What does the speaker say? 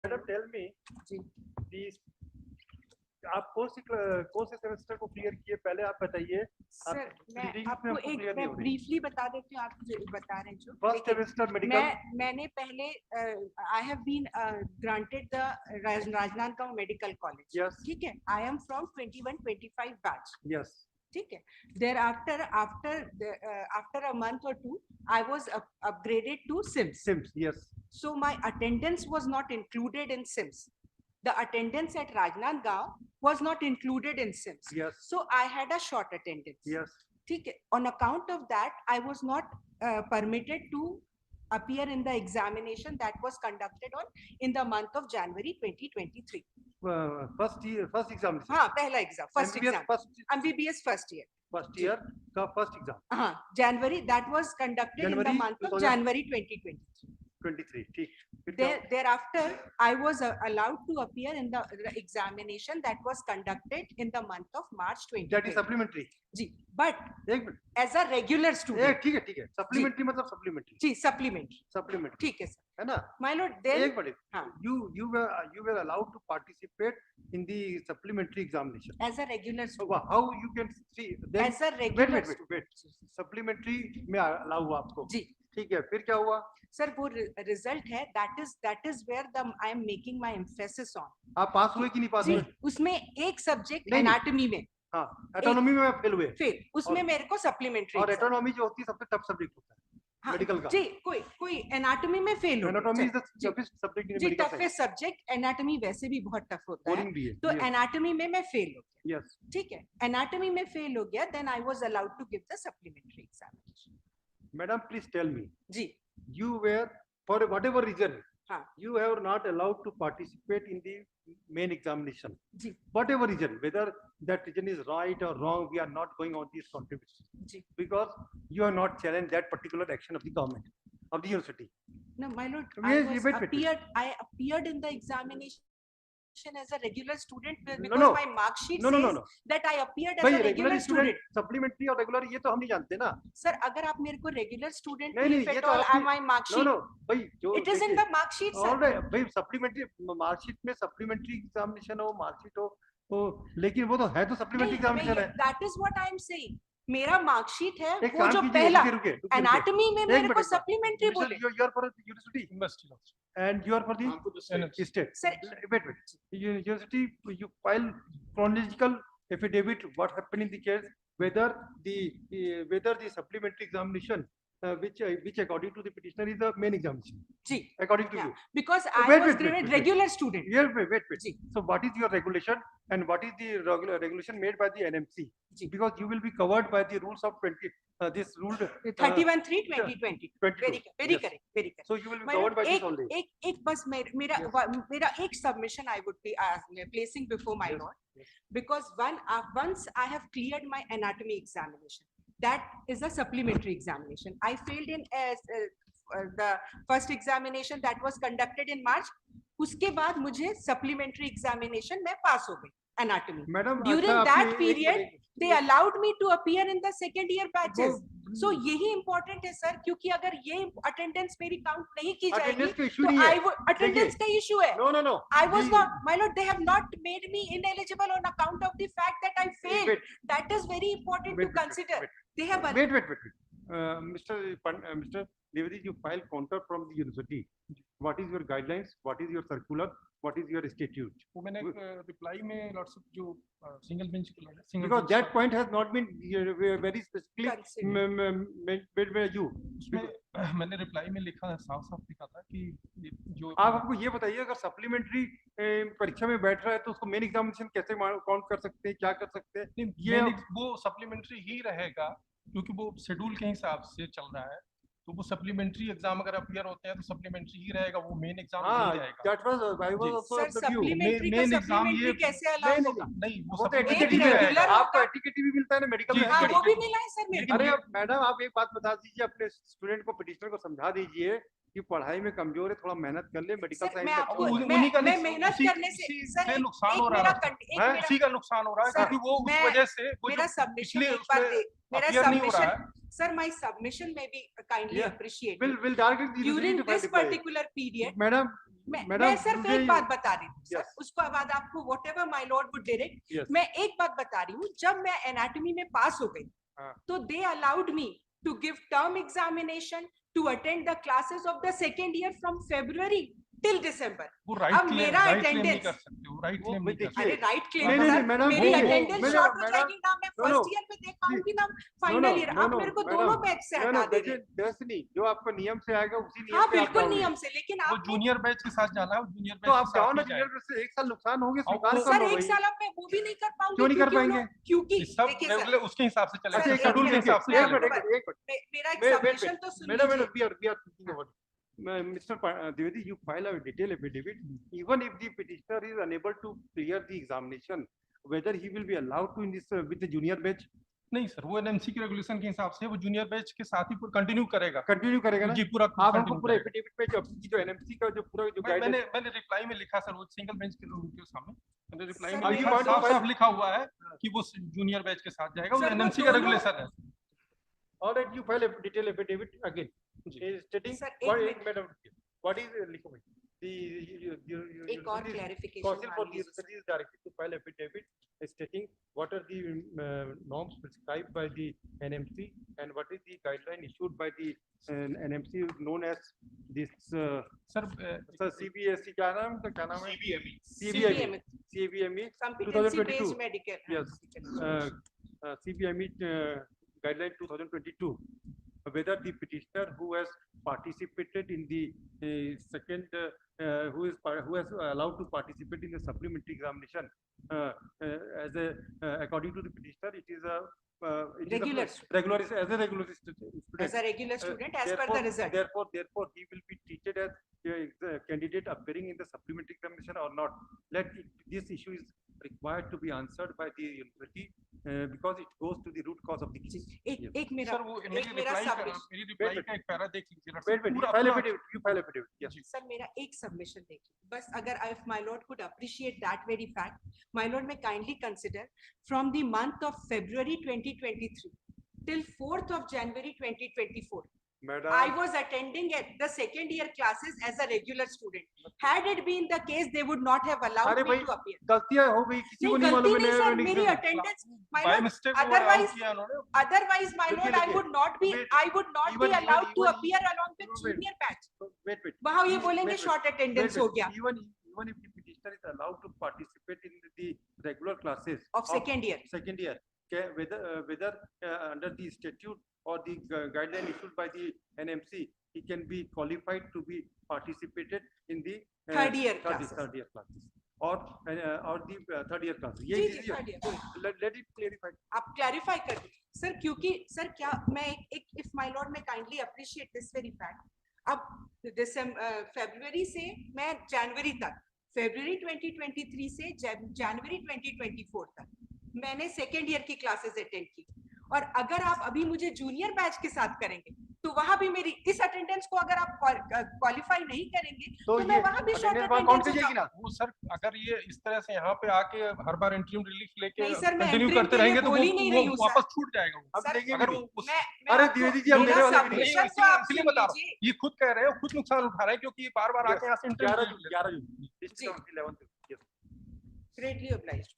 Madam tell me जी, आप कौन से सेमेस्टर को क्लियर किए पहले आप बताइए। सर मैं आपको मैं ब्रीफली बता देती हूँ, आप बता रहे हैं जो फर्स्ट सेमेस्टर मेडिकल मैंने पहले I have been granted the Rajnandgaon medical college, ठीक है। I am from 21-25 batch, yes, ठीक है। Thereafter, after a month or two, I was upgraded to SIMS. SIMS, yes. So my attendance was not included in SIMS. The attendance at Rajnandgaon was not included in SIMS. Yes. So I had a short attendance. Yes. ठीक है. On account of that, I was not permitted to appear in the examination that was conducted in the month of January 2023. First exam. हाँ, पहला exam, first MBBS exam. MBBS first year. First year का first exam. हाँ, January, that was conducted in the month of January 2023. 23, ठीक. Thereafter, I was allowed to appear in the examination that was conducted in the month of March 2020. That is supplementary. Ji, but as a regular student. ठीक है. Supplementary मतलब supplementary. जी, supplementary. Supplementary. ठीक है sir. है ना? My lord, then. एक minute. हाँ. You were allowed to participate in the supplementary examination. As a regular student. So how you can see? Then, as a regular. Wait. Supplementary में allow हुआ आपको. जी. ठीक है. फिर क्या हुआ? सर वो रिजल्ट है, that is where I am making my emphasis on. आप पास हुए कि नहीं पास हुए? उसमें एक सब्जेक्ट एनाटॉमी में, हाँ, एटोनॉमी में फेल हुए. फेल, उसमें मेरे को सप्लीमेंट्री. और एटोनॉमी जो होती है सबसे टफ सब्जेक्ट होता है मेडिकल का. जी, कोई एनाटॉमी में फेल हो. Anatomy is the toughest subject in medical. Toughest subject. Anatomy वैसे भी बहुत टफ होता है. तो एनाटॉमी में मैं फेल हो गया. यस, ठीक है. एनाटॉमी में फेल हो गया, then I was allowed to give the supplementary examination. Madam please tell me. जी. You were, for whatever reason, you have not allowed to participate in the main examination. जी. Whatever reason, whether that reason is right or wrong, we are not going on these contributions. जी. Because you have not challenged that particular action of the government, of the university. No, my lord, I appeared in the examination as a regular student because my mark sheet says that I appeared as a regular student. Supplementary और regular ये तो हम नहीं जानते ना. Sir, अगर आप मेरे को regular student नहीं if at all my mark sheet. No, भाई जो. It is in the mark sheet, sir. Alright, भाई supplementary mark sheet में supplementary examination हो, mark sheet हो, लेकिन वो तो है तो supplementary examination है. That is what I am saying. मेरा मार्कशीट है वो जो पहला एनाटॉमी में मेरे को सप्लीमेंट्री बोले. You are for university and you are for the state. Sir, wait. University, you file chronological affidavit what happened in the case, whether the supplementary examination which according to the petitioner is the main examination. Ji. According to you. Because I was regular student. Wait. So what is your regulation and what is the regulation made by the NMC? Because you will be covered by the rules of this rule 31/3/2020. Very correct. So you will be covered by this only. एक बस मेरा एक submission I would be placing before my lord, because once I have cleared my anatomy examination, that is a supplementary examination. I failed in the first examination that was conducted in March. उसके बाद मुझे supplementary examination में पास हो गई anatomy. Madam, during that period they allowed me to appear in the second year batches. So यही important है sir, क्योंकि अगर ये attendance मेरी count नहीं की जाएगी तो attendance का issue है. No. I was not, my lord, they have not made me ineligible on account of the fact that I failed. That is very important to consider. They have. Wait. Mr. Devadi, you file counter from the university. What is your guidelines? What is your circular? What is your statute? वो मैंने reply में lots of जो single bench because that point has not been very specifically made by you. मैंने reply में लिखा साफ लिखा था कि जो आप हमको ये बताइए, अगर सप्लीमेंट्री परीक्षा में बैठ रहा है तो उसको मेन एग्जामिनेशन कैसे काउंट कर सकते हैं, क्या कर सकते हैं? ये वो सप्लीमेंट्री ही रहेगा क्योंकि वो शेड्यूल के हिसाब से चल रहा है. तो वो सप्लीमेंट्री एग्जाम अगर अपीयर होते हैं तो सप्लीमेंट्री ही रहेगा, वो मेन एग्जाम नहीं रहेगा. That was I was also the view. Main exam ये कैसे अलाउ होगा? नहीं, वो सप्लीमेंट्री रहेगा. आपको एटीकेटी भी मिलता है ना मेडिकल में. हां, वो भी मिला है सर मेरे. अरे मैडम, आप एक बात बता दीजिए, अपने स्टूडेंट को, petitioner को समझा दीजिए कि पढ़ाई में कमजोर है, थोड़ा मेहनत कर ले. मेडिकल साइंस मैं मेहनत करने से सर नुकसान हो रहा है, उसी का नुकसान हो रहा है क्योंकि वो उस वजह से मेरा सबमिशन एक बार मेरा submission Sir, my submission may be kindly Yeah. appreciated. Will target the During to file this reply. particular period, Madam, मैं सिर्फ एक बात बता रही हूँ सर, Yes. उसके बाद आपको whatever my lord would direct, Yes. मैं एक बात बता रही हूँ, जब मैं anatomy में पास हो गई, हाँ. तो they allowed me to give term examination, to attend the classes of the second year from February till December. वो राइट अब क्लेम मेरा नहीं attendance- कर सकते, वो राइट वो क्लेम नहीं कर देखिए, सकते। अरे राइट क्लेम नहीं, नहीं, सर, मैडम, मेरी वो- अटेंडेंस मैडम, शॉर्ट हो मैडम, जाएगी ना, मैं no, no, फर्स्ट ईयर में दे पाऊंगी ना फाइनल ईयर। आप मेरे को दोनों बैच से हटा दे रहे हैं। नहीं, जो आपका नियम से आएगा उसी नियम हाँ पे आप बिल्कुल जाओगे। नियम से, लेकिन वो आप जूनियर बैच के साथ जाना है, वो जूनियर तो बैच आप के जाओ साथ ना ही जूनियर जाएगा। से, एक साल नुकसान होंगे, अब स्वीकार वो- कर सर लो एक भाई। साल अब मैं वो भी नहीं कर पाऊंगी, क्यों नहीं कर क्योंकि पाएंगे? उन्होंने- क्योंकि सब देखिए सर, रेगुलर उसके हिसाब से चलेगा, अच्छा, एक सर, शेड्यूल एक के मिनट, हिसाब से मैं एक आपको मिनट, बता- एक मिनट। मेरा एक Wait, सबमिशन तो सुन Madam, लीजिए। we are thinking about it. Mr. Dwivedi, you file a detailed affidavit, even if the petitioner is unable to clear the examination, whether he will be allowed to in this with the junior batch, नहीं sir, वो NMC के regulation के हिसाब से वो junior batch के साथ ही continue करेगा। कंटिन्यू करेगा ना? जी पूरा आप हमको continue पूरा करेगा। एफिडेविट पे जो एनएमसी का जो पूरा जो मैंने गाइडेंस मैंने रिप्लाई में लिखा सर, वो सिंगल बेंच के लोगों के सामने मैंने रिप्लाई सर, में मैं- लिखा, you साफ want साफ to- लिखा हुआ है कि वो जूनियर बैच के साथ जाएगा, वो सर, वो एनएमसी का दोनों- रेगुलेशन है। all right, you file a detailed affidavit again, is stating Sir, what एक is madam, what is लिखो भाई, the एक और clarification council for मान the लीजिए sir. university is directed to file affidavit stating what are the norms prescribed by the NMC and what is the guideline issued by the NMC known as this sir sir CBSE क्या नाम है CBME CBME CBME Competency 2022 based medical. Yes. CBME guideline 2022, whether the petitioner who has participated in the second, who has allowed to participate in the supplementary examination, as a according to the petitioner, it is a it is a Regular regular as a regular student. As a regular student, as per the result. Therefore, he will be treated as a candidate appearing in the supplementary examination or not. This issue is required to be answered by the university because it goes to the root cause of the case. एक मेरा sir वो मेरी मेरा reply का submission- मेरी reply का एक para देख लीजिए डॉक्टर Wait, साहब, you पूरा file पूरा- affidavit. You file affidavit. Yes. Sir मेरा एक सबमिशन देखिए बस, अगर if my lord could appreciate that very fact, my lord may kindly consider from the month of February 2023 till 4th of January 2024, Madam. I was attending at the second year classes as a regular student. Had it been the case, they would not have allowed अरे me भाई, to appear. गलतियां हो गई, किसी को नहीं नहीं गलती मालूम नहीं सर, मेरी है attendance, my by lord, mistake otherwise- किया उन्होंने। otherwise my देखिए, lord, I देखिए, would not be, wait, I would not be even- allowed to even- appear along with wait. junior batch. Wait. वहाँ ये Wait, बोलेंगे wait, short attendance Wait, हो गया even if the petitioner is allowed to participate in the regular classes of second year. second year, whether under the statute or the guideline issued by the NMC, he can be qualified to be participated in the Third year classes. third year classes or the third year classes. Ji ji third year. Let it clarify. आप clarify कर दीजिए sir, क्योंकि sir क्या मैं एक if my lord may kindly appreciate this very fact, अब दिसंबर फरवरी से मैं जनवरी तक, फरवरी 2023 से जनवरी 2024 तक मैंने सेकेंड ईयर की क्लासेस अटेंड की, और अगर आप अभी मुझे जूनियर बैच के साथ करेंगे तो वहां भी मेरी इस अटेंडेंस को अगर आप क्वालिफाई नहीं करेंगे तो मैं ये वहां भी शॉर्ट attendance वहाँ count अटेंडेंस की जाएगी ना? वो सर अगर ये इस तरह से यहाँ पे आके हर बार इंटरव्यू रिलीफ लेके नहीं सर, मैं कंटिन्यू interim करते के लिए रहेंगे तो बोल ही नहीं रही हूँ वो वापस छूट जाएगा वो। अब सर, लेंगे अगर भी वो नहीं। उस अरे आपको- द्विवेदी जी, अब मेरा मेरे वाले भी नहीं, submission तो आप इसलिए सुन बता रहा हूँ, लीजिए। ये खुद कह रहे हैं, खुद नुकसान उठा रहे हैं क्योंकि ये बार बार आके यहाँ से interview 11 June district of 11th. Yes. Greatly obliged.